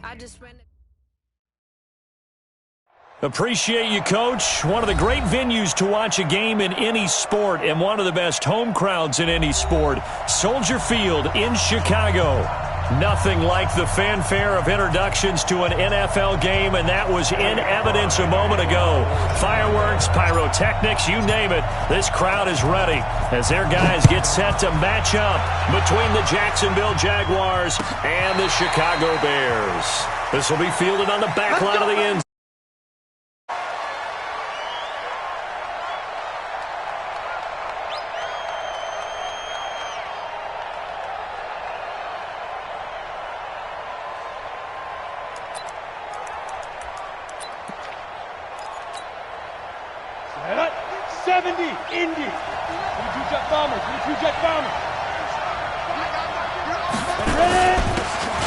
I just ran it. Appreciate you, Coach. One of the great venues to watch a game in any sport and one of the best home crowds in any sport. Soldier Field in Chicago. Nothing like the fanfare of introductions to an NFL game, and that was in evidence a moment ago. Fireworks, pyrotechnics, you name it. This crowd is ready as their guys get set to match up between the Jacksonville Jaguars and the Chicago Bears. This will be fielded on the back line of the end.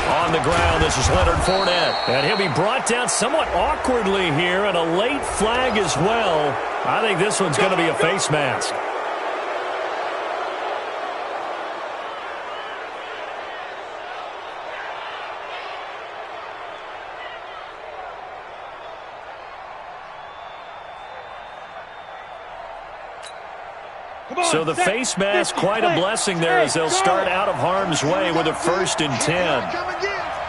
On the ground, this is Leonard Fournette. And he'll be brought down somewhat awkwardly here, and a late flag as well. I think this one's going to be a face mask. So the face mask, quite a blessing there as they'll start out of harm's way with a 1st and 10.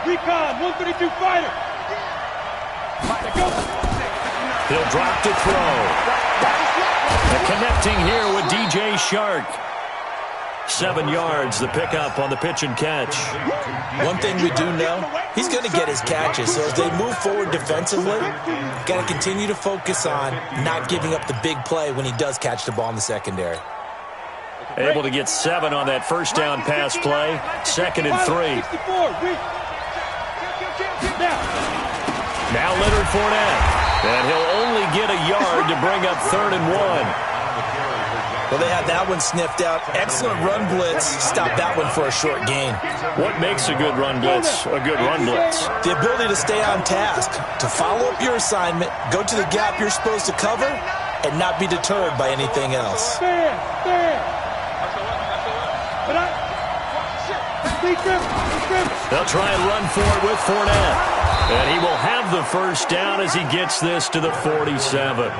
Recon, 132 fighter. He'll drop to throw. And connecting here with DJ Shark. 7 yards, the pickup on the pitch and catch. One thing we do know, he's going to get his catches. So as they move forward defensively, got to continue to focus on not giving up the big play when he does catch the ball in the secondary. Able to get 7 on that first down pass play. 2nd and 3. Now Leonard Fournette. And he'll only get a yard to bring up 3rd and 1. Well, they had that one sniffed out. Excellent run blitz. Stop that one for a short gain. What makes a good run blitz a good run blitz? The ability to stay on task, to follow up your assignment, go to the gap you're supposed to cover, and not be deterred by anything else. They'll try and run for it with Fournette. And he will have the first down as he gets this to the 47.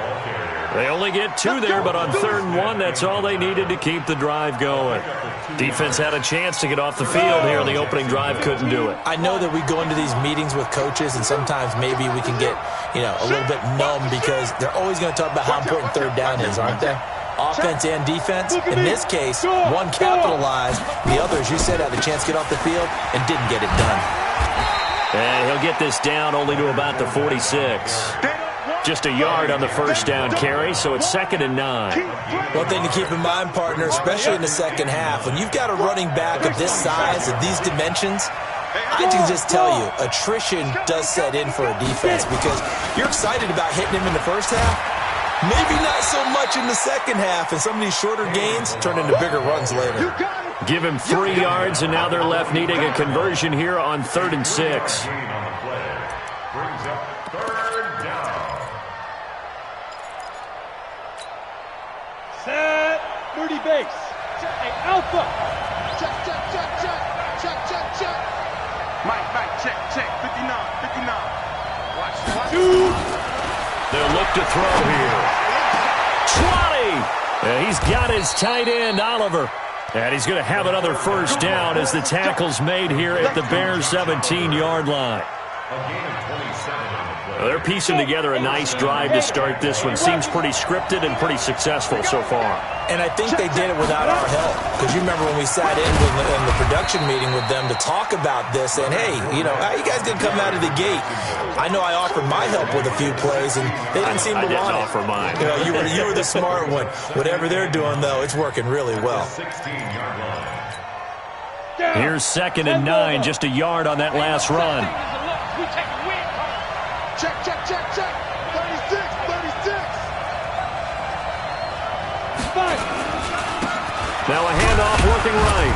They only get 2 there, but on 3rd and 1, that's all they needed to keep the drive going. Defense had a chance to get off the field here. The opening drive couldn't do it. I know that we go into these meetings with coaches, and sometimes maybe we can get, a little bit numb because they're always going to talk about how important 3rd down is, aren't they? Offense and defense. In this case, one capitalized. The other, as you said, had a chance to get off the field and didn't get it done. And he'll get this down only to about the 46. Just a yard on the first down carry, so it's 2nd and 9. One thing to keep in mind, partner, especially in the second half, when you've got a running back of this size, of these dimensions, I can just tell you, attrition does set in for a defense because you're excited about hitting him in the first half. Maybe not so much in the second half, and some of these shorter gains turn into bigger runs later. Give him 3 yards, and now they're left needing a conversion here on 3rd and 6. Set, 30 base. Hey, Alpha. Check. Mike, check. 59. Watch. 2. They'll look to throw here. 20! And he's got his tight end, Oliver. And he's going to have another first down as the tackle's made here at the Bears' 17-yard line. They're piecing together a nice drive to start this one. Seems pretty scripted and pretty successful so far. And I think they did it without our help. Because you remember when we sat in the production meeting with them to talk about this, and hey, how you guys didn't come out of the gate? I know I offered my help with a few plays, and they didn't seem to want it. I didn't offer mine. You were the smart one. Whatever they're doing, though, it's working really well. Here's 2nd and 9, just a yard on that last run. Check. 36. 5. Now a handoff working right.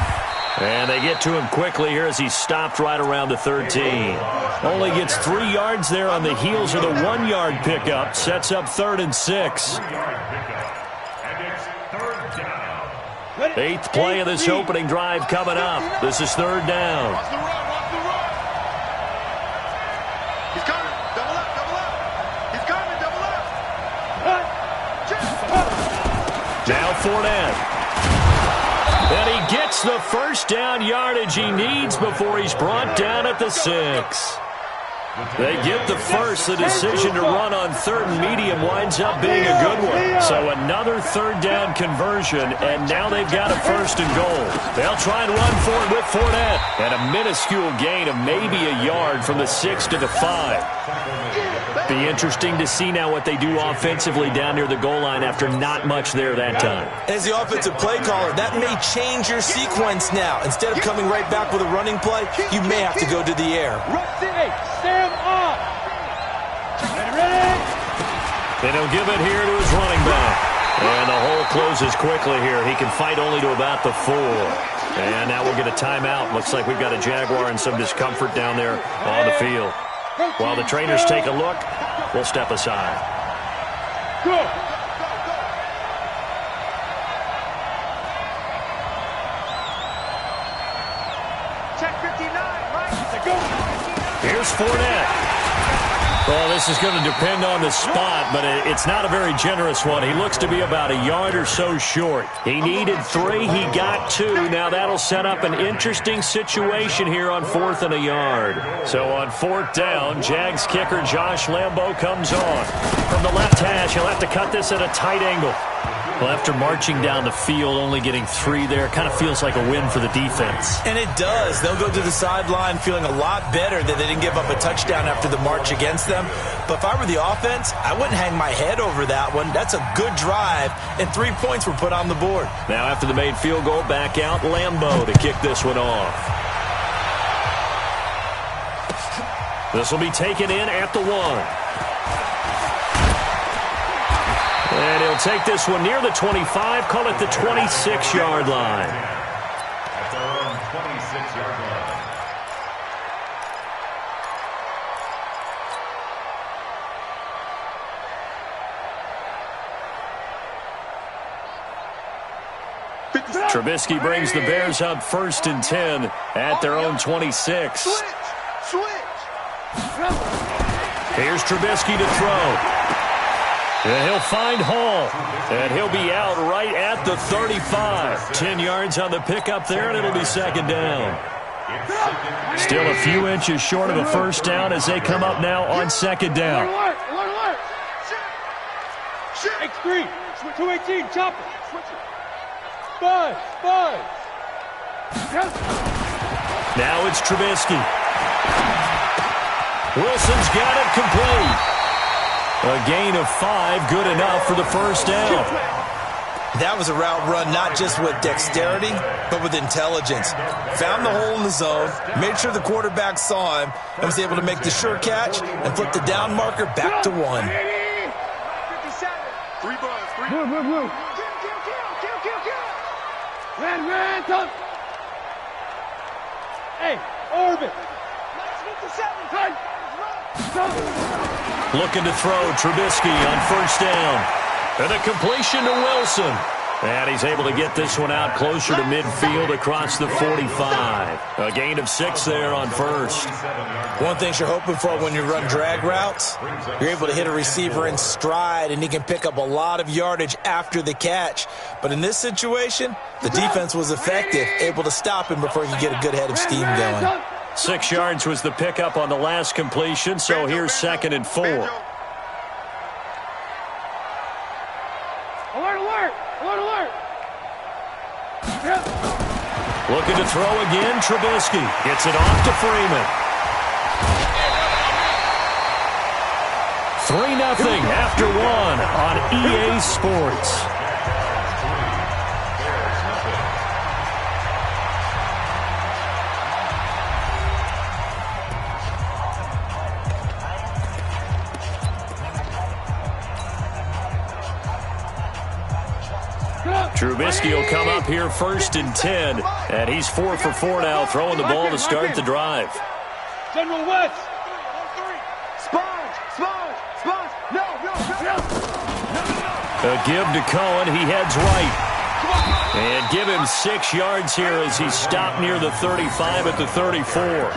And they get to him quickly here as he's stopped right around the 13. Only gets 3 yards there on the heels of the 1-yard pickup. Sets up 3rd and 6. 8th play of this opening drive coming up. This is 3rd down. Fournette. And he gets the first down yardage he needs before he's brought down at the 6. They get the first. The decision to run on third and medium winds up being a good one. So another third down conversion, and now they've got a first and goal. They'll try and run for it with Fournette. And a minuscule gain of maybe a yard from the 6 to the 5. Be interesting to see now what they do offensively down near the goal line after not much there that time. As the offensive play caller, that may change your sequence now. Instead of coming right back with a running play, you may have to go to the air. Stand up. Ready? They don't give it here to his running back. And the hole closes quickly here. He can fight only to about the 4. And now we'll get a timeout. Looks like we've got a Jaguar in some discomfort down there on the field. While the trainers take a look, we'll step aside. Go. Check 59, right? Go. Here's Fournette. Well, this is going to depend on the spot, but it's not a very generous one. He looks to be about a yard or so short. He needed 3. He got 2. Now that'll set up an interesting situation here on 4th and a yard. So on 4th down, Jags kicker Josh Lambo comes on. From the left hash, he'll have to cut this at a tight angle. Well, after marching down the field, only getting 3 there, kind of feels like a win for the defense. And it does. They'll go to the sideline feeling a lot better that they didn't give up a touchdown after the march against them. But if I were the offense, I wouldn't hang my head over that one. That's a good drive, and 3 points were put on the board. Now after the made field goal, back out Lambo to kick this one off. This will be taken in at the 1. And he'll take this one near the 25, call it the 26-yard line. At their own 26-yard line. Trubisky brings the Bears up 1st and 10 at their own 26. Switch. Here's Trubisky to throw. And he'll find Hall. And he'll be out right at the 35. 10 yards on the pickup there, and it'll be 2nd down. Still a few inches short of a first down as they come up now on 2nd down. Alert. X3. 218. Chopper. Switch it. Buzz. Now it's Trubisky. Wilson's got it complete. A gain of 5, good enough for the first down. That was a route run not just with dexterity, but with intelligence. Found the hole in the zone, made sure the quarterback saw him, and was able to make the sure catch and flip the down marker back to 1. 57. 3 buzz. 3. Kill. Ran. Touch. Hey, orbit. 57. Looking to throw Trubisky on first down. And a completion to Wilson. And he's able to get this one out closer to midfield across the 45. A gain of 6 there on first. One thing you're hoping for when you run drag routes, you're able to hit a receiver in stride, and he can pick up a lot of yardage after the catch. But in this situation, the defense was effective, able to stop him before he could get a good head of steam going. 6 yards was the pickup on the last completion, so here's 2nd and 4. Alert. Looking to throw again, Trubisky. Gets it off to Freeman. 3-0 after 1 on EA Sports. Trubisky will come up here 1st and 10, and he's 4 for 4 now, throwing the ball to start the drive. General West. Sponge. No. A give to Cohen. He heads right. And give him 6 yards here as he's stopped near the 35 at the 34.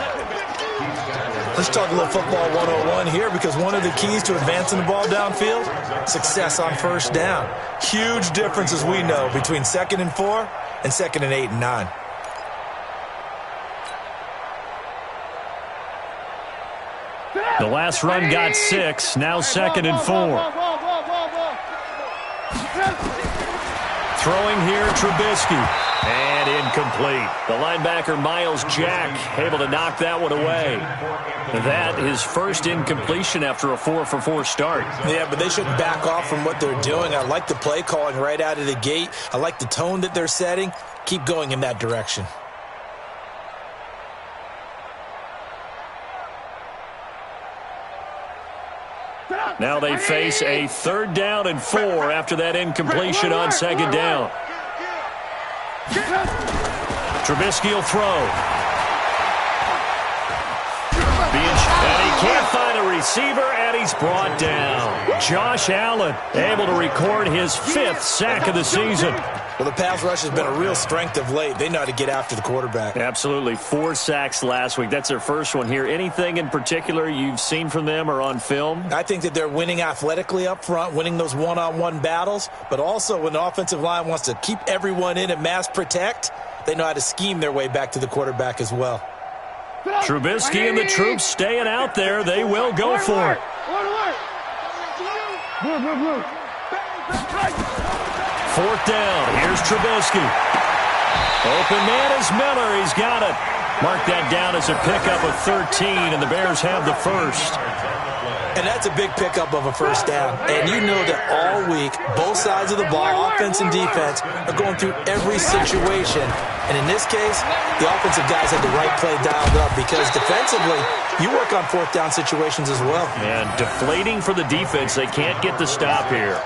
Let's talk a little football 101 here, because one of the keys to advancing the ball downfield, success on first down. Huge difference, as we know, between 2nd and 4 and 2nd and 8 and 9. The last run got 6, now 2nd and 4. Throwing here, Trubisky. And incomplete. The linebacker, Miles Jack, able to knock that one away. That is first incompletion after a 4-for-4 start. Yeah, but they shouldn't back off from what they're doing. I like the play calling right out of the gate. I like the tone that they're setting. Keep going in that direction. Now they face a 3rd down and 4 after that incompletion on 2nd down. Trubisky will throw. And he can't find a receiver, and he's brought down. Josh Allen able to record his 5th sack of the season. Well, the pass rush has been a real strength of late. They know how to get after the quarterback. Absolutely. 4 sacks last week. That's their first one here. Anything in particular you've seen from them or on film? I think that they're winning athletically up front, winning those one-on-one battles, but also when the offensive line wants to keep everyone in and mass protect, they know how to scheme their way back to the quarterback as well. Trubisky and the troops staying out there. They will go for it. 4th down. Here's Trubisky. Open man is Miller. He's got it. Mark that down as a pickup of 13, and the Bears have the first. And that's a big pickup of a first down. And you know that all week, both sides of the ball, offense and defense, are going through every situation. And in this case, the offensive guys had the right play dialed up, because defensively, you work on 4th down situations as well. And deflating for the defense. They can't get the stop here.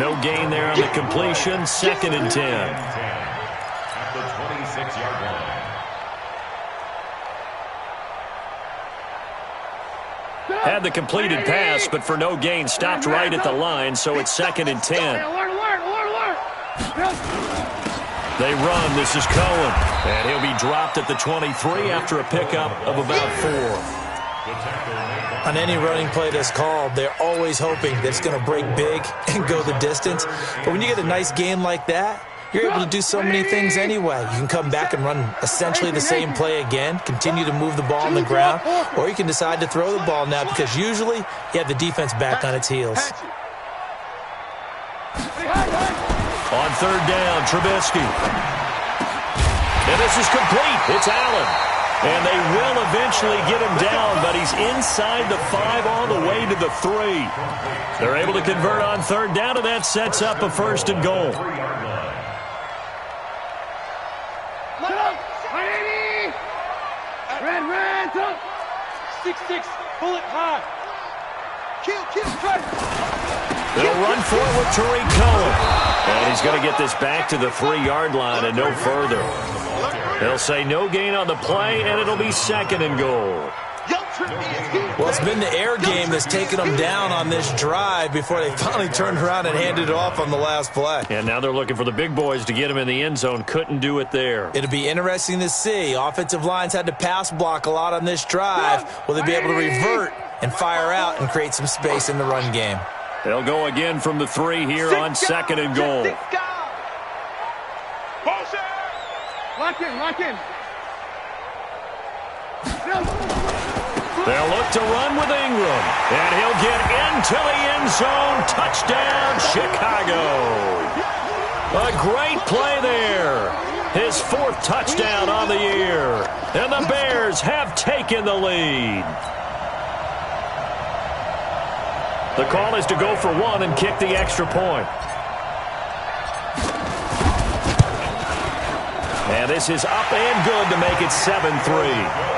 No gain there on the completion. 2nd and 10. At the 26-yard line. Had the completed pass, but for no gain, stopped right at the line, so it's 2nd and 10. They run. This is Cohen, and he'll be dropped at the 23 after a pickup of about 4. On any running play that's called, they're always hoping that it's going to break big and go the distance. But when you get a nice game like that, you're able to do so many things anyway. You can come back and run essentially the same play again, continue to move the ball on the ground, or you can decide to throw the ball now, because usually you have the defense back on its heels. On 3rd down, Trubisky. And this is complete. It's Allen. And they will eventually get him down, but he's inside the 5 all the way to the 3. They're able to convert on 3rd down, and that sets up a 1st and goal. Red, 6-6, bullet high. They'll run for it with Tariq Cohen. And he's going to get this back to the 3-yard line and no further. They'll say no gain on the play, and it'll be 2nd and goal. Well, it's been the air game that's taken them down on this drive before they finally turned around and handed it off on the last play. And now they're looking for the big boys to get him in the end zone. Couldn't do it there. It'll be interesting to see. Offensive lines had to pass block a lot on this drive. Will they be able to revert and fire out and create some space in the run game? They'll go again from the 3 here on 2nd and goal. Lock in. They'll look to run with Ingram, and he'll get into the end zone. Touchdown, Chicago. A great play there. His 4th touchdown on the year. And the Bears have taken the lead. The call is to go for 1 and kick the extra point. And this is up and good to make it 7-3.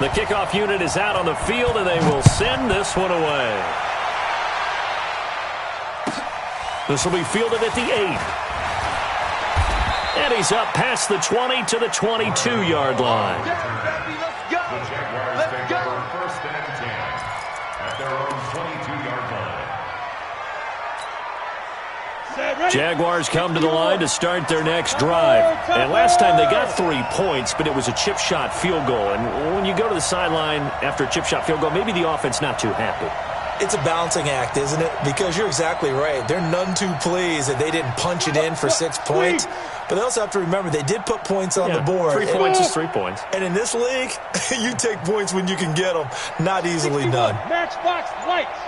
The kickoff unit is out on the field, and they will send this one away. This will be fielded at the 8. And he's up past the 20 to the 22-yard line. The Jaguars take over 1st and 10 at their own 22-yard line. Jaguars come to the line to start their next drive. And last time they got 3 points, but it was a chip shot field goal. And when you go to the sideline after a chip shot field goal, maybe the offense not too happy. It's a balancing act, isn't it? Because you're exactly right. They're none too pleased that they didn't punch it in for 6 points. But they also have to remember they did put points on the board. 3 points is 3 points. And in this league, you take points when you can get them. Not easily done. Matchbox lights.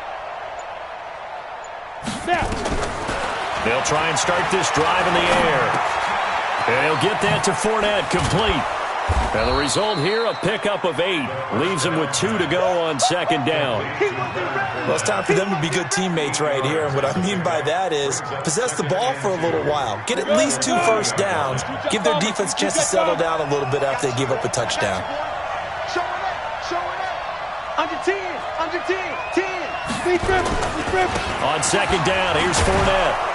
They'll try and start this drive in the air. And he'll get that to Fournette, complete. And the result here, a pickup of 8. Leaves him with 2 to go on second down. Well, it's time for them to be good teammates right here. And what I mean by that is possess the ball for a little while. Get at least 2 first downs. Give their defense a chance to settle down a little bit after they give up a touchdown. Under 10. Under 10. 10. On second down, here's Fournette.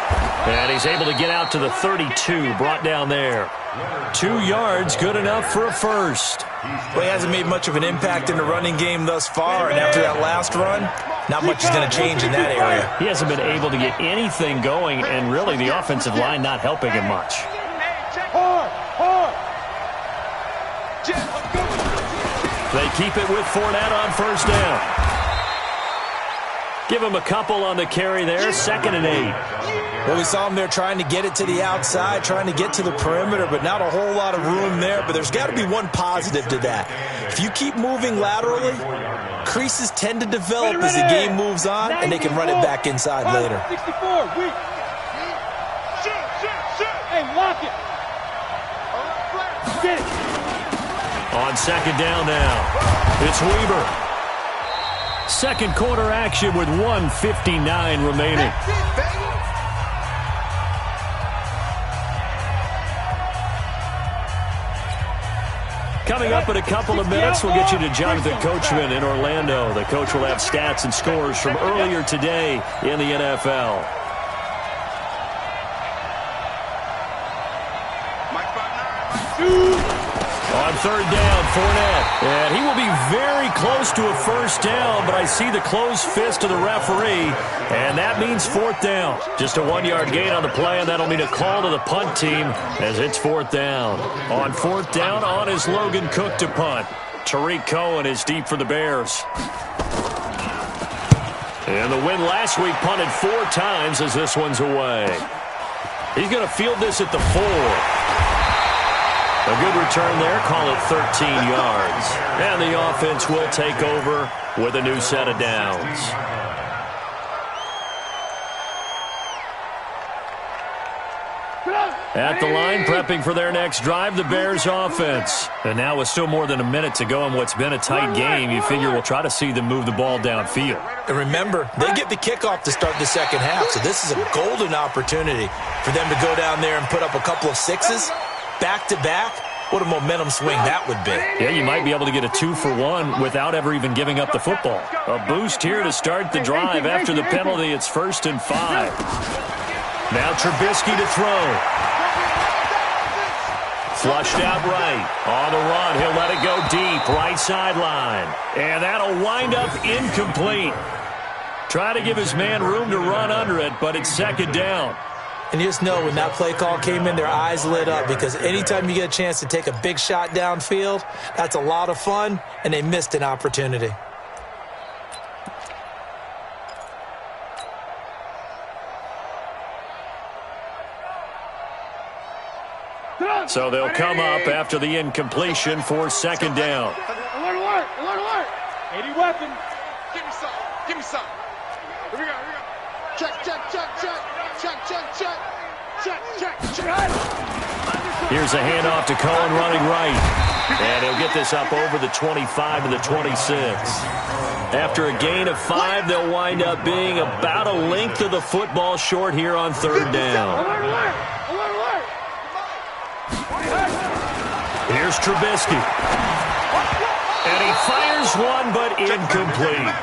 And he's able to get out to the 32, brought down there. 2 yards, good enough for a first. Well, he hasn't made much of an impact in the running game thus far, and after that last run, not much is going to change in that area. He hasn't been able to get anything going, and really the offensive line not helping him much. They keep it with Fournette on first down. Give him a couple on the carry there, 2nd and 8. Well, we saw him there trying to get it to the outside, trying to get to the perimeter, but not a whole lot of room there. But there's got to be one positive to that. If you keep moving laterally, creases tend to develop as the game moves on, and they can run it back inside later. 64, weak. Hey, lock it. Get it. On second down now, it's Weber. Second quarter action with 1:59 remaining. Coming up in a couple of minutes, we'll get you to Jonathan Coachman in Orlando. The coach will have stats and scores from earlier today in the NFL. On third down, Fournette. And he will be very close to a first down, but I see the closed fist of the referee, and that means 4th down. Just a 1-yard gain on the play, and that'll mean a call to the punt team as it's 4th down. On 4th down, on is Logan Cook to punt. Tariq Cohen is deep for the Bears. And the win last week punted 4 times as this one's away. He's going to field this at the 4. A good return there, call it 13 yards. And the offense will take over with a new set of downs. At the line, prepping for their next drive, the Bears offense. And now with still more than a minute to go in what's been a tight game, you figure we'll try to see them move the ball downfield. And remember, they get the kickoff to start the second half, so this is a golden opportunity for them to go down there and put up a couple of 6s. Back-to-back, what a momentum swing that would be. Yeah, you might be able to get a 2-for-1 without ever even giving up the football. A boost here to start the drive after the penalty. It's 1st and 5. Now Trubisky to throw. Flushed out right. On the run, he'll let it go deep, right sideline. And that'll wind up incomplete. Try to give his man room to run under it, but it's 2nd down. And you just know when that play call came in, their eyes lit up, because anytime you get a chance to take a big shot downfield, that's a lot of fun, and they missed an opportunity. So they'll come up after the incompletion for 2nd down. Alert, alert, alert, alert. 80 weapon. Give me some. Give me some. Here we go, here we go. Check, check, check, check. Check, check, check. Check, check, check. Here's a handoff to Cohen running right. And he'll get this up over the 25 to the 26. After a gain of 5, they'll wind up being about a length of the football short here on 3rd down. Alert, alert. Alert, alert. Here's Trubisky. And he fires one, but incomplete.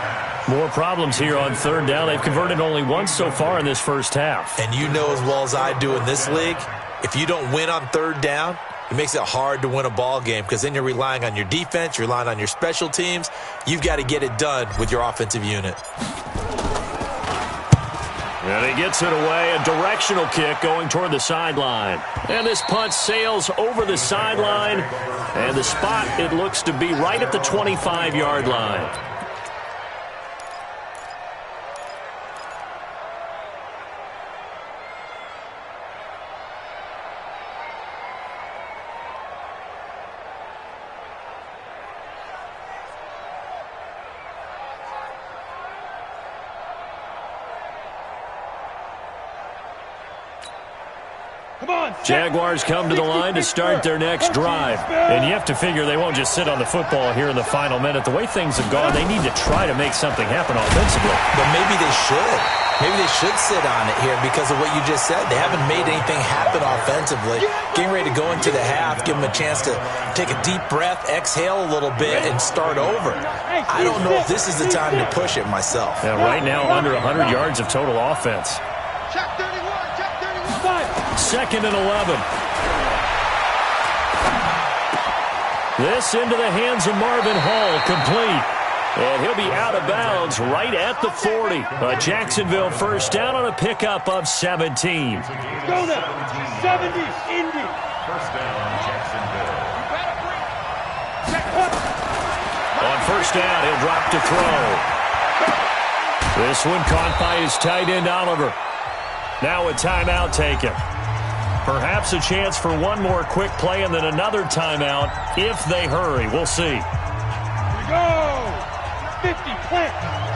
More problems here on 3rd down. They've converted only once so far in this first half. And you know as well as I do in this league, if you don't win on 3rd down, it makes it hard to win a ball game, because then you're relying on your defense, you're relying on your special teams. You've got to get it done with your offensive unit. And he gets it away, a directional kick going toward the sideline. And this punt sails over the sideline, and the spot, it looks to be right at the 25-yard line. Jaguars come to the line to start their next drive. And you have to figure they won't just sit on the football here in the final minute. The way things have gone, they need to try to make something happen offensively. But maybe they should. Maybe they should sit on it here because of what you just said. They haven't made anything happen offensively. Getting ready to go into the half, give them a chance to take a deep breath, exhale a little bit, and start over. I don't know if this is the time to push it myself. Yeah, right now, under 100 yards of total offense. Check 31, check 31. 2nd and 11. This into the hands of Marvin Hall, complete. And he'll be out of bounds right at the 40. A Jacksonville first down on a pickup of 17. Go now. 70, Indy. First down, Jacksonville. On first down, he'll drop to throw. This one caught by his tight end, Oliver. Now a timeout taken. Perhaps a chance for one more quick play and then another timeout if they hurry. We'll see. Here we go. 50, plant.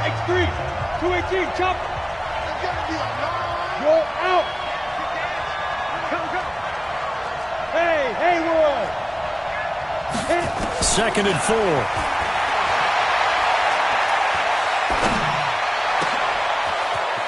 X3. 218, chop. Go out. Hey, Haywood. 2nd and 4.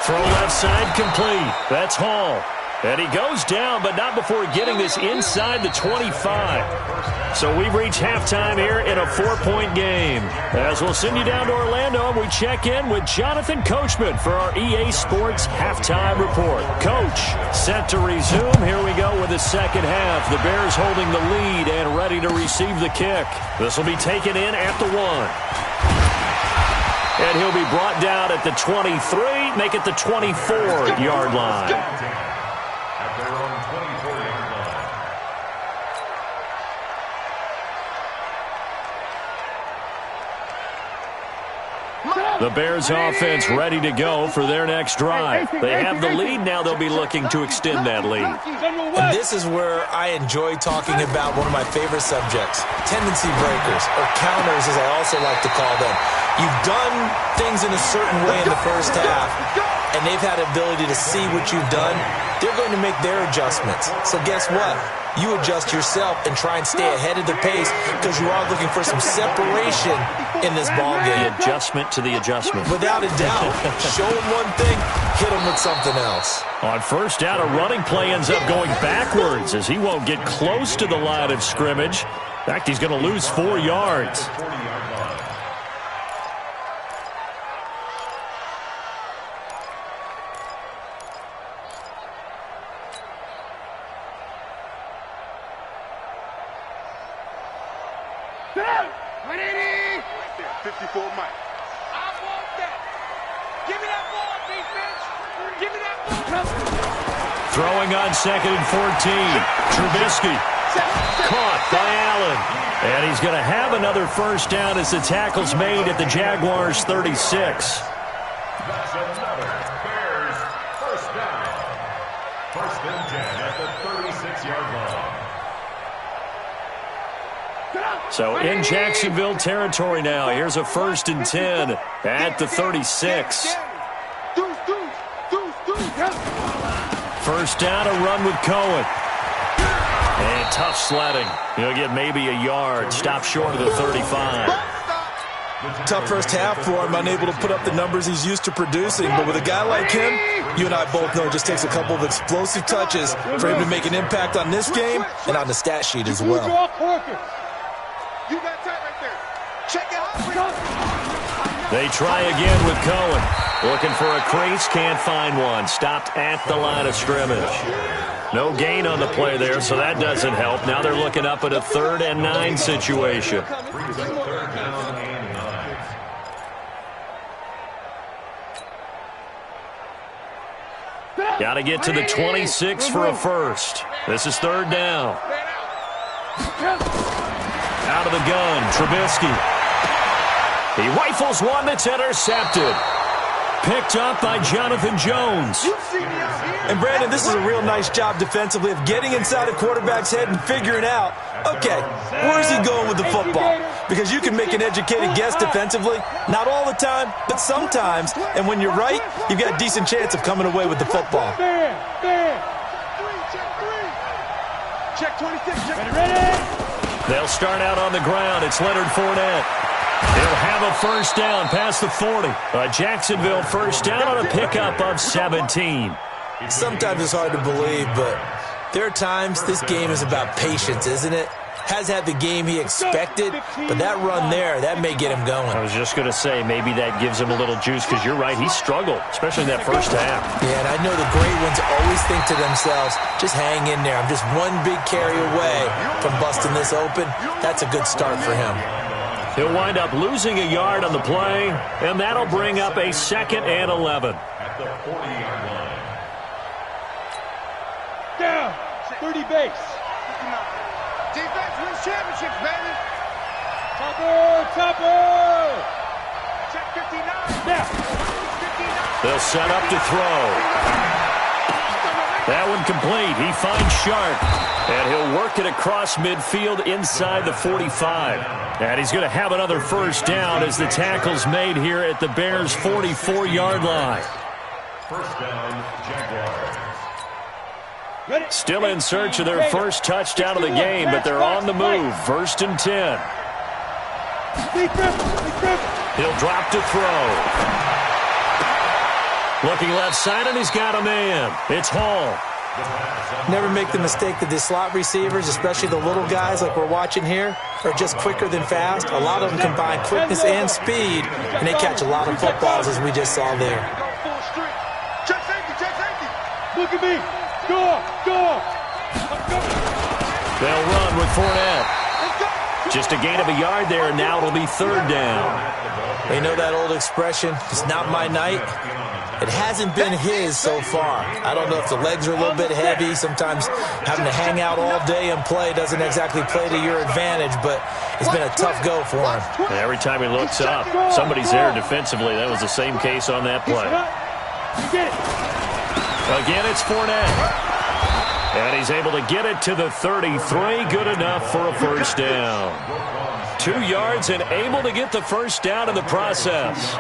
Throw left side complete. That's Hall. And he goes down, but not before getting this inside the 25. So we've reached halftime here in a 4-point game. As we'll send you down to Orlando, we check in with Jonathan Coachman for our EA Sports Halftime Report. Coach, set to resume. Here we go with the second half. The Bears holding the lead and ready to receive the kick. This will be taken in at the 1. And he'll be brought down at the 23, make it the 24-yard line. At their own 24-yard line. The Bears offense ready to go for their next drive. They have the lead. Now they'll be looking to extend that lead. And this is where I enjoy talking about one of my favorite subjects, tendency breakers, or counters as I also like to call them. You've done things in a certain way in the first half, and they've had the ability to see what you've done. They're going to make their adjustments. So guess what? You adjust yourself and try and stay ahead of the pace because you are looking for some separation in this ball game. The adjustment to the adjustment. Without a doubt. Show them one thing, hit them with something else. On first down, a running play ends up going backwards as he won't get close to the line of scrimmage. In fact, he's going to lose 4 yards. 40-yard line. Right there, 54 Mike. I want that. Give me that ball, defense. Give me that ball. Throwing on 2nd and 14. Trubisky. Caught by Allen. And he's going to have another first down as the tackle's made at the Jaguars' 36. That's another Bears first down. First and 10 at the 36-yard line. So in Jacksonville territory now. Here's a 1st and 10 at the 36. First down, a run with Cohen. And tough sledding. He'll get maybe a yard. Stop short of the 35. Tough first half for him, unable to put up the numbers he's used to producing. But with a guy like him, you and I both know it just takes a couple of explosive touches for him to make an impact on this game and on the stat sheet as well. You got tight right there. Check it out. They try again with Cohen. Looking for a crease, can't find one. Stopped at the line of scrimmage. No gain on the play there, so that doesn't help. Now they're looking up at a 3rd and 9 situation. Brings up 3rd down and 9. Got to get to the 26 for a first. This is third down. Out of the gun, Trubisky. He rifles one that's intercepted. Picked up by Jonathan Jones. And, Brandon, this is a real nice job defensively of getting inside a quarterback's head and figuring out, okay, where's he going with the football? Because you can make an educated guess defensively. Not all the time, but sometimes. And when you're right, you've got a decent chance of coming away with the football. Check 26. Ready? They'll start out on the ground. It's Leonard Fournette. He'll have a first down past the 40. A Jacksonville first down on a pickup of 17. Sometimes it's hard to believe, but there are times this game is about patience, isn't it? Has had the game he expected, but that run there, that may get him going. I was just going to say, maybe that gives him a little juice, because you're right, he struggled, especially in that first half. Yeah, and I know the great ones always think to themselves, just hang in there. I'm just one big carry away from busting this open. That's a good start for him. He'll wind up losing a yard on the play, and that'll bring up a 2nd and 11. At the 40-yard line. Down. 30 base. Defense wins championships, baby. Topper. Check 59. Now. 59. They'll set up to throw. That one complete. He finds Sharp. And he'll work it across midfield inside the 45. And he's going to have another first down as the tackle's made here at the Bears' 44-yard line. First down, Jaguars. Still in search of their first touchdown of the game, but they're on the move. 1st and 10. He'll drop to throw. Looking left side, and he's got a man. It's Hall. Never make the mistake that the slot receivers, especially the little guys like we're watching here, are just quicker than fast. A lot of them combine quickness and speed, and they catch a lot of footballs, as we just saw there. Check safety. Look at me. Go. They'll run with Fournette. Just a gain of a yard there, and now it'll be 3rd down. You know that old expression, it's not my night? It hasn't been his so far. I don't know if the legs are a little bit heavy. Sometimes having to hang out all day and play doesn't exactly play to your advantage, but it's been a tough go for him. And every time he looks up, somebody's there defensively. That was the same case on that play. Again, it's Fournette. And he's able to get it to the 33. Good enough for a first down. 2 yards and able to get the first down in the process.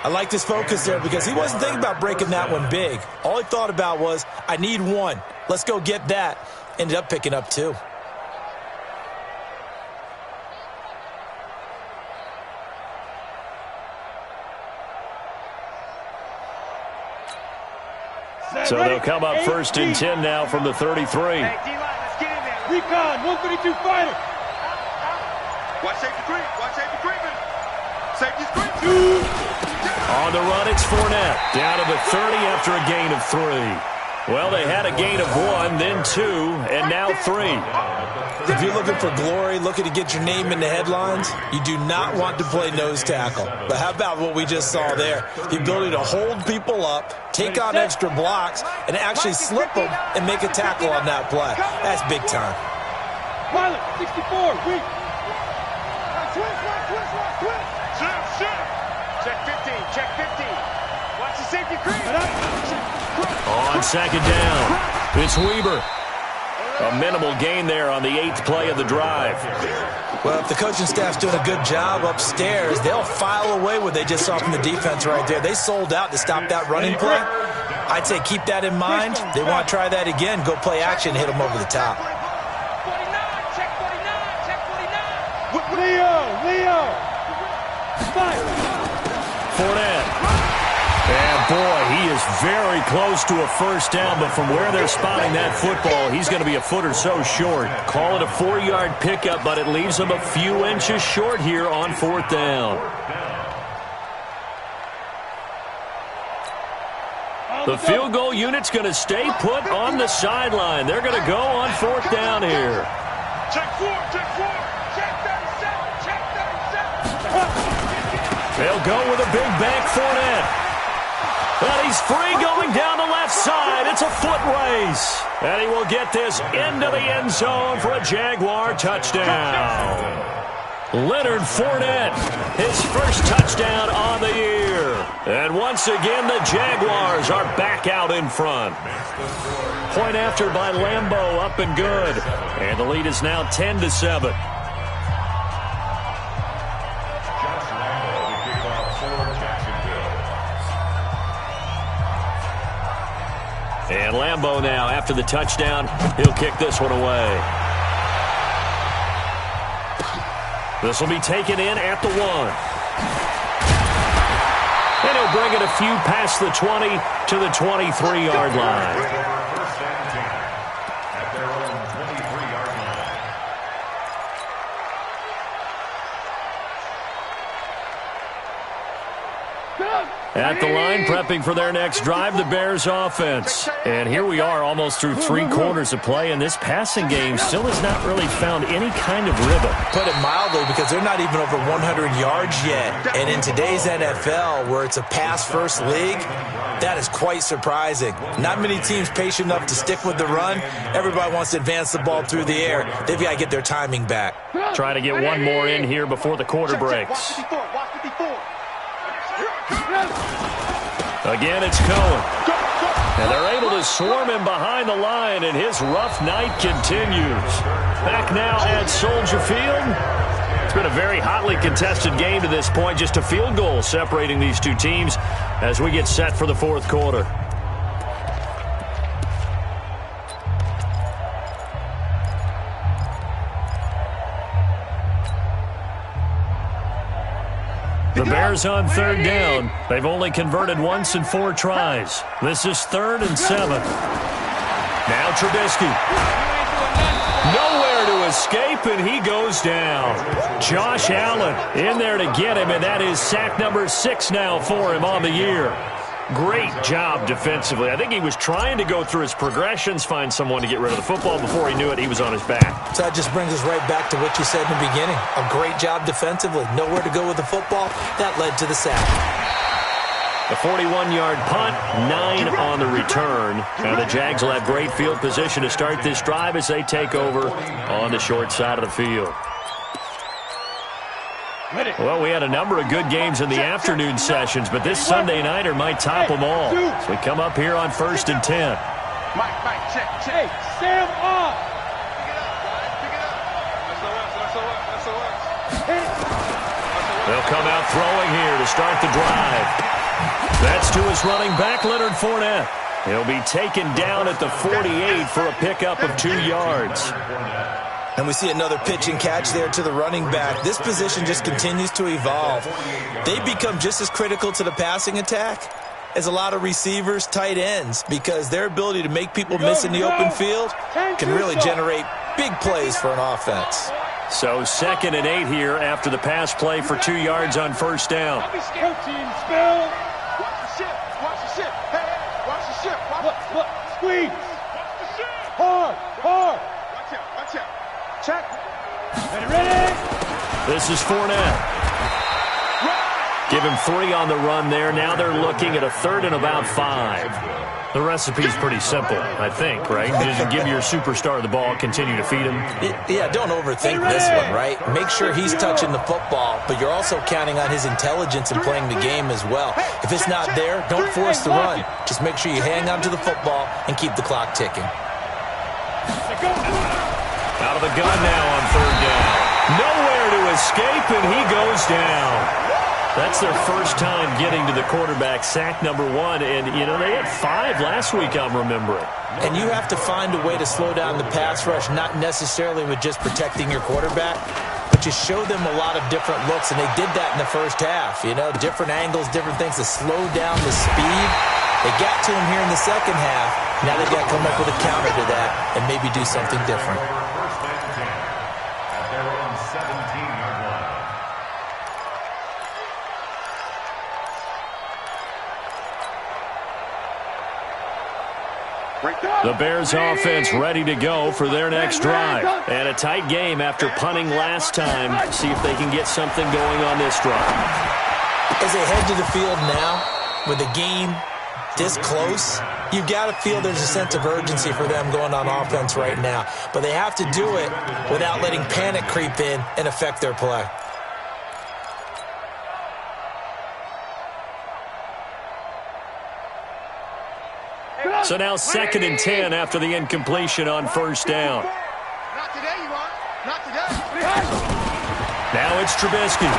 I like this focus there because he wasn't thinking about breaking that one big. All he thought about was, I need 1. Let's go get that. Ended up picking up 2. So they'll come up 1st and 10 now from the 33. Hey, D-line, let's get in there. Recon, 132 fighter. Watch safety creeping. Safety's creeping. On the run, it's Fournette. Down to the 30 after a gain of 3. Well, they had a gain of 1, then 2, and now 3. If you're looking for glory, looking to get your name in the headlines, you do not want to play nose tackle. But how about what we just saw there? The ability to hold people up, take on extra blocks, and actually slip them and make a tackle on that play. That's big time. Pilot, 64, weak. Twist. Check 15. Watch the safety creep. On 2nd down, it's Weber. A minimal gain there on the 8th play of the drive. Well, if the coaching staff's doing a good job upstairs, they'll file away what they just saw from the defense right there. They sold out to stop that running play. I'd say keep that in mind. They want to try that again, go play action, hit them over the top. 49, check 49. Leo. Fournette. And boy, he is very close to a first down, but from where they're spotting that football, he's going to be a foot or so short. Call it a 4-yard pickup, but it leaves him a few inches short here on 4th down. The field goal unit's going to stay put on the sideline. They're going to go on 4th down here. Check 4. Check 37. They'll go with a big bank Fournette. And he's free going down the left side, release. And he will get this into the end zone for a Jaguar touchdown. Leonard Fournette, his first touchdown on the year. And once again, the Jaguars are back out in front. Point after by Lambeau, up and good. And the lead is now 10-7. And Lambeau now, after the touchdown, he'll kick this one away. This will be taken in at the 1. And he'll bring it a few past the 20 to the 23-yard line. First and 10 at their own 23-yard line. At the line, prepping for their next drive, the Bears offense. And here we are almost through 3 quarters of play, and this passing game still has not really found any kind of rhythm. Put it mildly, because they're not even over 100 yards yet. And in today's NFL, where it's a pass-first league, that is quite surprising. Not many teams patient enough to stick with the run. Everybody wants to advance the ball through the air. They've got to get their timing back. Try to get one more in here before the quarter breaks. Again, it's Cohen. And they're able to swarm him behind the line, and his rough night continues. Back now at Soldier Field. It's been a very hotly contested game to this point. Just a field goal separating these two teams as we get set for the fourth quarter. The Bears on third down. They've only converted once in 4 tries. This is 3rd and 7. Now Trubisky. Nowhere to escape, and he goes down. Josh Allen in there to get him, and that is sack number 6 now for him on the year. Great job defensively. I think he was trying to go through his progressions, find someone to get rid of the football. Before he knew it, he was on his back. So that just brings us right back to what you said in the beginning. A great job defensively. Nowhere to go with the football. That led to the sack. The 41-yard punt, 9 on the return. And the Jags will have great field position to start this drive as they take over on the short side of the field. Well, we had a number of good games in the afternoon sessions, but this Sunday nighter might top them all. So we come up here on 1st and 10. Mike, check. Hey, Sam off. Pick it up. SOS. They'll come out throwing here to start the drive. That's to his running back, Leonard Fournette. He'll be taken down at the 48 for a pickup of 2 yards. And we see another pitch and catch there to the running back. This position just continues to evolve. They become just as critical to the passing attack as a lot of receivers, tight ends, because their ability to make people miss in the open field can really generate big plays for an offense. So 2nd and 8 here after the pass play for 2 yards on 1st down. Watch the ship. Hey, watch the ship. Look, squeeze. Watch the ship. Hard. Watch out. Check. Ready. This is Fournette. Give him 3 on the run there. Now they're looking at a 3rd and about 5. The recipe's pretty simple, I think, right? Just give your superstar the ball, continue to feed him. Yeah, don't overthink this one, right? Make sure he's touching the football, but you're also counting on his intelligence in playing the game as well. If it's not there, don't force the run. Just make sure you hang on to the football and keep the clock ticking. Out of the gun now on 3rd down. Nowhere to escape, and he goes down. That's their first time getting to the quarterback, sack number 1. And, you know, they had 5 last week, I'm remembering. And you have to find a way to slow down the pass rush, not necessarily with just protecting your quarterback, but you show them a lot of different looks, and they did that in the first half. You know, different angles, different things to slow down the speed. They got to him here in the second half. Now they've got to come up with a counter to that and maybe do something different. First and 10 at their own 17-yard line. The Bears offense ready to go for their next drive. And a tight game after punting last time. See if they can get something going on this drive. As they head to the field now with a game this close, you've got to feel there's a sense of urgency for them going on offense right now. But they have to do it without letting panic creep in and affect their play. So now 2nd and 10 after the incompletion on first down. Not today, you are. Not today. Now it's Trubisky.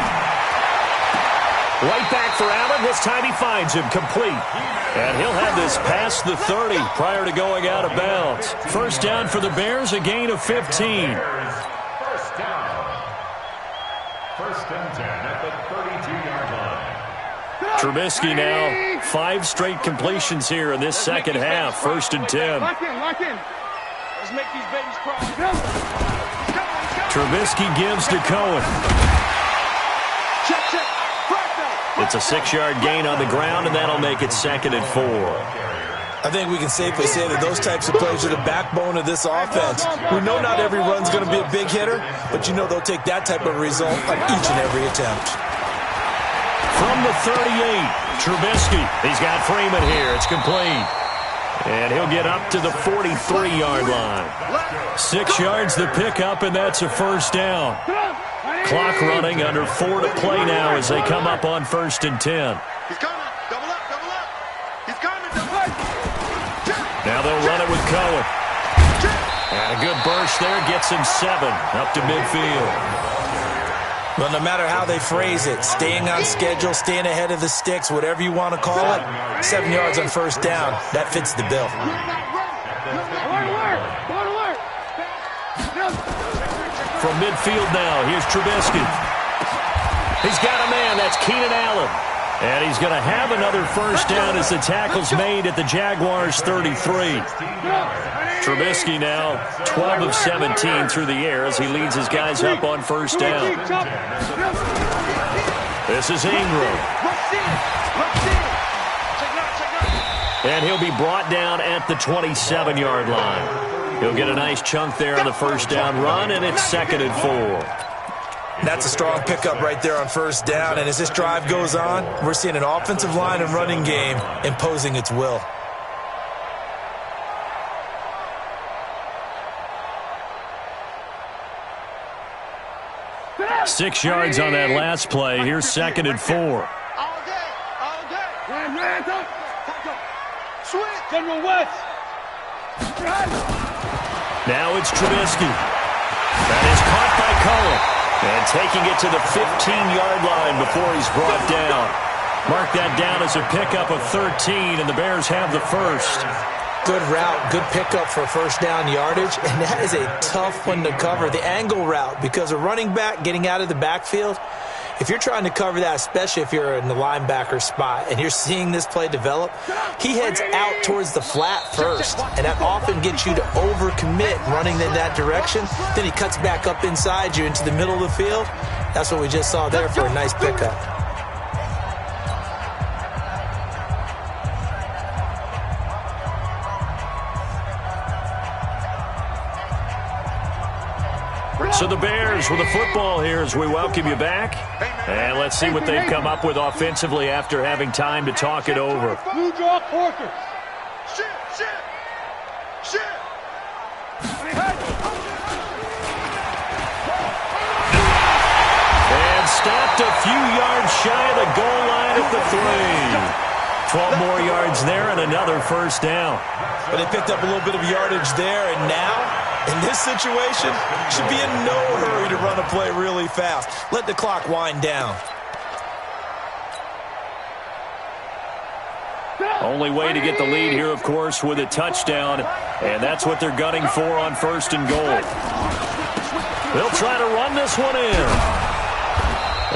Right back for Allen. This time he finds him complete. And he'll have this past the 30 prior to going out of bounds. First down for the Bears, a gain of 15. First down. 1st and 10 at the 32-yard line. Trubisky now 5 straight completions here in this second half. 1st and 10. Lock in, lock in. Let's make these babies cry. Trubisky gives to Cohen. Check, check. It's a 6-yard gain on the ground, and that'll make it 2nd and 4. I think we can safely say that those types of plays are the backbone of this offense. We know not every run's going to be a big hitter, but you know they'll take that type of result on each and every attempt. From the 38, Trubisky. He's got Freeman here. It's complete. And he'll get up to the 43-yard line. 6 yards the pickup, and that's a first down. Clock running, under 4 to play now as they come up on 1st and 10. He's coming. Double up, double up. He's coming, double up. Now they'll run it with Cohen. And a good burst there gets him 7 up to midfield. Well, no matter how they phrase it, staying on schedule, staying ahead of the sticks, whatever you want to call it, 7 yards on first down, that fits the bill. From midfield now, here's Trubisky. He's got a man, that's Keenan Allen. And he's going to have another first down as the tackle's made at the Jaguars' 33. Trubisky now 12 of 17 through the air as he leads his guys up on first down. This is Ingram. And he'll be brought down at the 27-yard line. He'll get a nice chunk there on the first down run, and it's 2nd and 4. That's a strong pickup right there on first down, and as this drive goes on, we're seeing an offensive line and running game imposing its will. Yeah. 6 yards on that last play. Here's 2nd and 4. All day, all day. Switch. General West. Now it's Trubisky. That is caught by Cohen. And taking it to the 15-yard line before he's brought down. Mark that down as a pickup of 13, and the Bears have the first. Good route, good pickup for first down yardage, and that is a tough one to cover. The angle route, because a running back getting out of the backfield, if you're trying to cover that, especially if you're in the linebacker spot and you're seeing this play develop, he heads out towards the flat first, and that often gets you to overcommit running in that direction. Then he cuts back up inside you into the middle of the field. That's what we just saw there for a nice pickup. So the Bears with the football here as we welcome you back. And let's see what they've come up with offensively after having time to talk it over. Blue draw quarters. Shit. And stopped a few yards shy of the goal line at the 3. 12 more yards there and another first down. But they picked up a little bit of yardage there, and now, in this situation, should be in no hurry to run a play really fast. Let the clock wind down. Only way to get the lead here, of course, with a touchdown, and that's what they're gunning for on 1st and goal. They'll try to run this one in.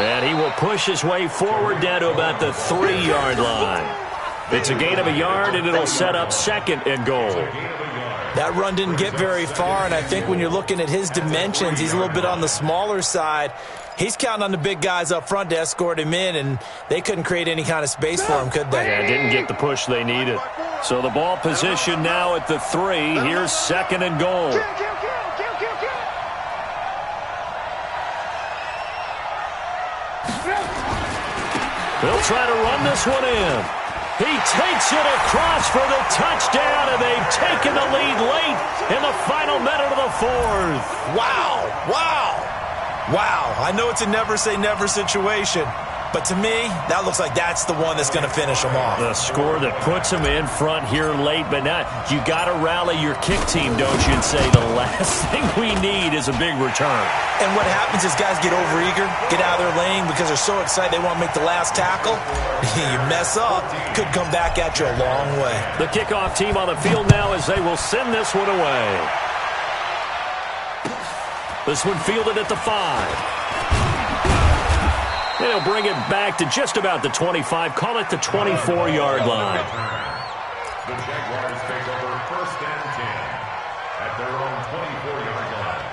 And he will push his way forward down to about the 3-yard line. It's a gain of a yard, and it'll set up 2nd and goal. That run didn't get very far, and I think when you're looking at his dimensions, he's a little bit on the smaller side. He's counting on the big guys up front to escort him in, and they couldn't create any kind of space for him, could they? Yeah, didn't get the push they needed. So the ball position now at the 3. Here's 2nd and goal. They'll try to run this one in. He takes it across for the touchdown, and they've taken the lead late in the final minute of the fourth. Wow, wow, wow. I know it's a never-say-never situation, but to me, that looks like that's the one that's going to finish them off. The score that puts them in front here late, but now you got to rally your kick team, don't you, and say the last thing we need is a big return. And what happens is guys get overeager, get out of their lane because they're so excited they want to make the last tackle. You mess up, could come back at you a long way. The kickoff team on the field now as they will send this one away. This one fielded at the 5. And he'll bring it back to just about the 25. Call it the 24-yard line. The Jaguars take over 1st and 10 at their own 24-yard line.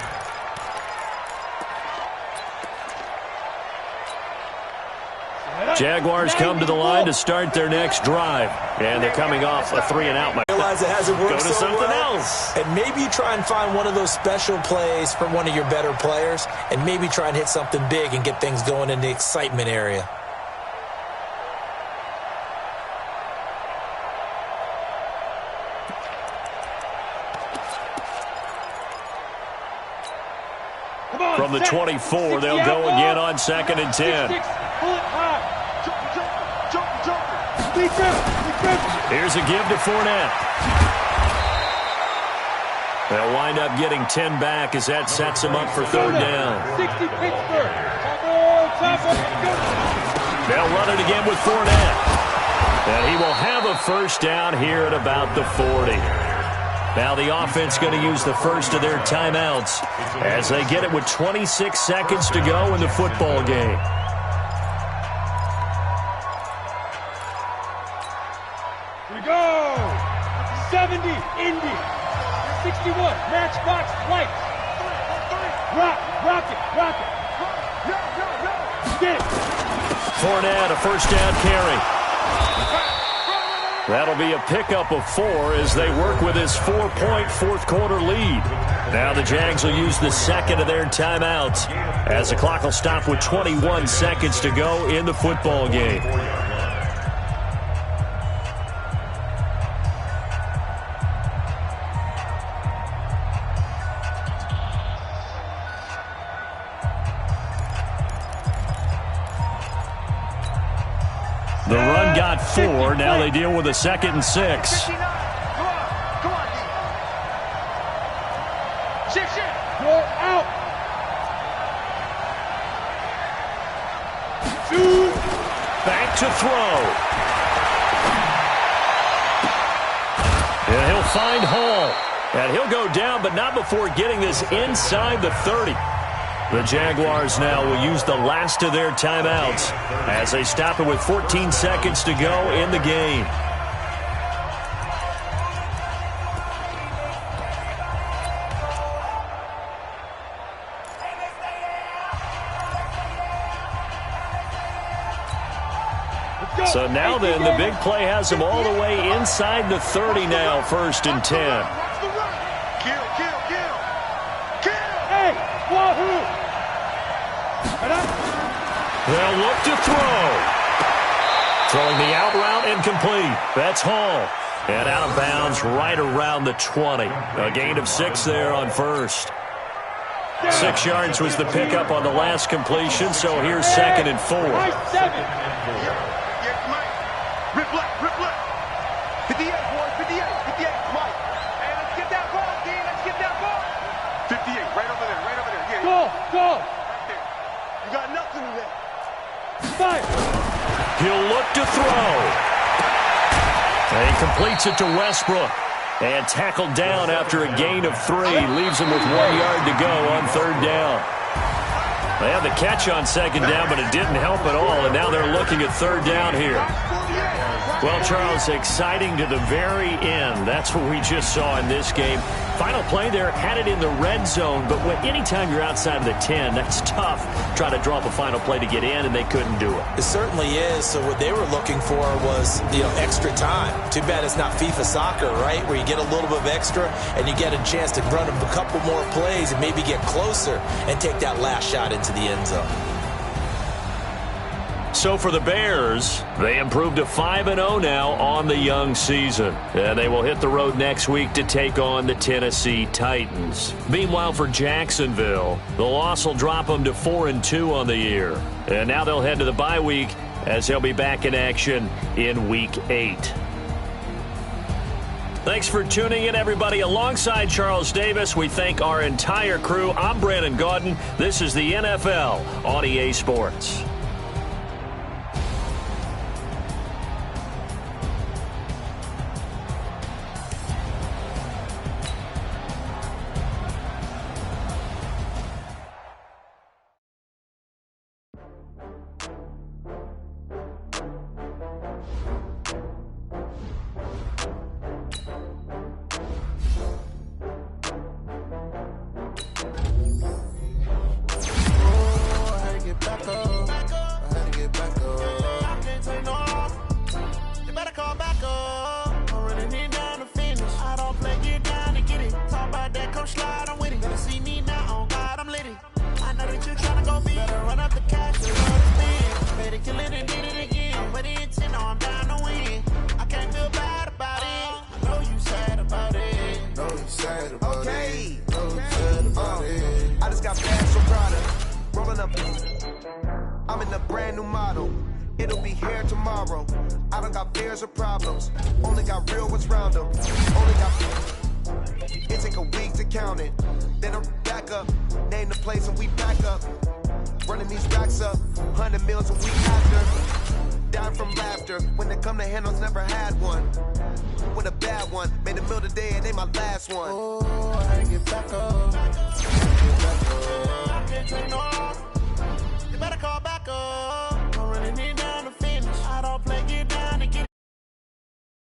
Jaguars come to the line to start their next drive. And they're coming off a 3-and-out. Realize it hasn't worked Go to so something well. else. And maybe you try and find one of those special plays from one of your better players, and maybe try and hit something big and get things going in the excitement area. From the 24, they'll go again on 2nd and 10. Here's a give to Fournette. They'll wind up getting 10 back as that sets them up for 3rd down. 60 Pittsburgh. They'll run it again with Fournette. And he will have a 1st down here at about the 40. Now the offense going to use the first of their timeouts as they get it with 26 seconds to go in the football game. Here we go. 70 Indy. 61 Matchbox Lights. Rock it. Get it. Fournette, a 1st down carry. That'll be a pickup of 4 as they work with his 4-point fourth-quarter lead. Now the Jags will use the second of their timeouts as the clock will stop with 21 seconds to go in the football game. The run got 4. Now they deal with a 2nd and 6. Come on. Shift. You're out. 2. Back to throw. And he'll find Hall. And he'll go down, but not before getting this inside the 30. The Jaguars now will use the last of their timeouts as they stop it with 14 seconds to go in the game. So now then, the big play has them all the way inside the 30 now, 1st and 10. Kill. Hey, wahoo. They'll look to throw. Throwing the out route incomplete. That's Hall. And out of bounds right around the 20. A gain of 6 there on 1st. 6 yards was the pickup on the last completion, so here's 2nd and 4. Rip left. 58, boys, 58. Come on. Hey, let's get that ball, D. Let's get that ball. 58, right over there. Yeah. Go. Right there. You got nothing in there. Fire. He'll look to throw. And he completes it to Westbrook. And tackled down after a gain of 3. Leaves him with 1 yard to go on 3rd down. They had the catch on 2nd down, but it didn't help at all. And now they're looking at 3rd down here. Well, Charles, exciting to the very end. That's what we just saw in this game. Final play there, had it in the red zone, but anytime you're outside of the 10, that's tough. Try to draw up a final play to get in, and they couldn't do it. It certainly is. So what they were looking for was, extra time. Too bad it's not FIFA soccer, right, where you get a little bit of extra and you get a chance to run a couple more plays and maybe get closer and take that last shot into the end zone. So for the Bears, they improved to 5-0 now on the young season. And they will hit the road next week to take on the Tennessee Titans. Meanwhile, for Jacksonville, the loss will drop them to 4-2 on the year. And now they'll head to the bye week as they'll be back in action in Week 8. Thanks for tuning in, everybody. Alongside Charles Davis, we thank our entire crew. I'm Brandon Gaudin. This is the NFL on EA Sports. You better call back up.